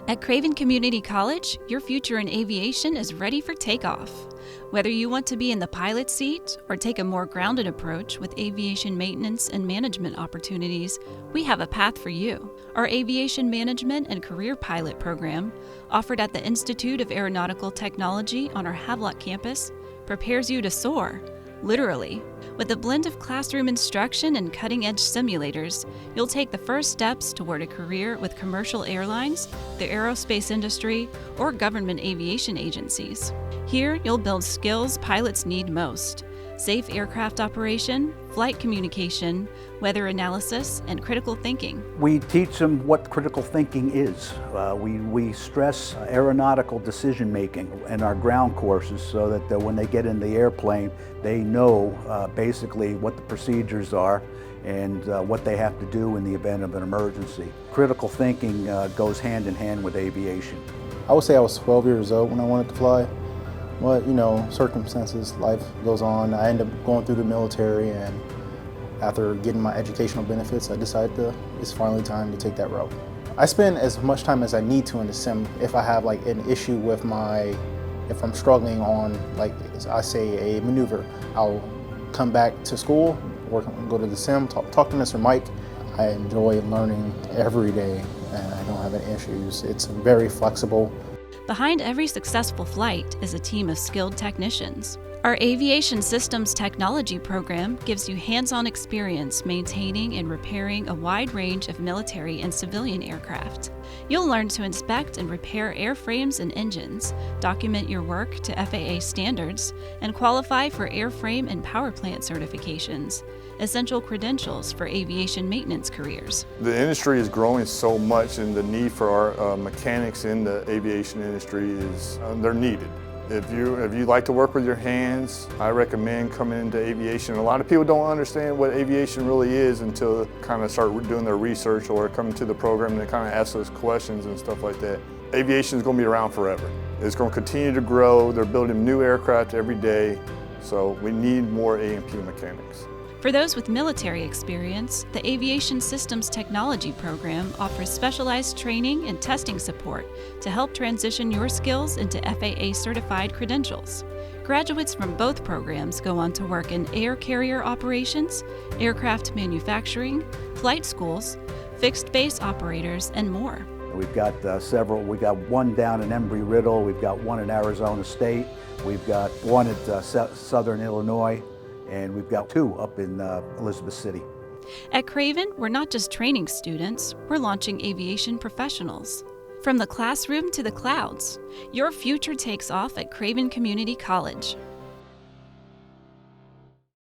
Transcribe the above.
At Craven Community College, your future in aviation is ready for takeoff. Whether you want to be in the pilot seat or take a more grounded approach with aviation maintenance and management opportunities, we have a path for you. Our Aviation Management and Career Pilot program, offered at the Institute of Aeronautical Technology on our Havelock campus, prepares you to soar, literally. With a blend of classroom instruction and cutting-edge simulators, you'll take the first steps toward a career with commercial airlines, the aerospace industry, or government aviation agencies. Here, you'll build skills pilots need most: safe aircraft operation, flight communication, weather analysis, and critical thinking. We teach them what critical thinking is. We stress aeronautical decision making in our ground courses so that when they get in the airplane, they know basically what the procedures are and what they have to do in the event of an emergency. Critical thinking goes hand in hand with aviation. I would say I was 12 years old when I wanted to fly. But, circumstances, life goes on. I ended up going through the military, and after getting my educational benefits, I decided it's finally time to take that route. I spend as much time as I need to in the sim. If I have an issue with if I'm struggling on, I say, a maneuver, I'll come back to school, go to the sim, talk to Mr. Mike. I enjoy learning every day, and I don't have any issues. It's very flexible. Behind every successful flight is a team of skilled technicians. Our Aviation Systems Technology program gives you hands-on experience maintaining and repairing a wide range of military and civilian aircraft. You'll learn to inspect and repair airframes and engines, document your work to FAA standards, and qualify for airframe and power plant certifications, essential credentials for aviation maintenance careers. The industry is growing so much, and the need for our mechanics in the aviation industry is, they're needed. If you like to work with your hands, I recommend coming into aviation. A lot of people don't understand what aviation really is until they kind of start doing their research or come to the program and they kind of ask those questions and stuff like that. Aviation is going to be around forever. It's going to continue to grow. They're building new aircraft every day, so we need more A&P mechanics. For those with military experience, the Aviation Systems Technology program offers specialized training and testing support to help transition your skills into FAA-certified credentials. Graduates from both programs go on to work in air carrier operations, aircraft manufacturing, flight schools, fixed-base operators, and more. We've got several. We've got one down in Embry-Riddle. We've got one in Arizona State. We've got one at Southern Illinois. And we've got two up in Elizabeth City. At Craven, we're not just training students, we're launching aviation professionals. From the classroom to the clouds, your future takes off at Craven Community College.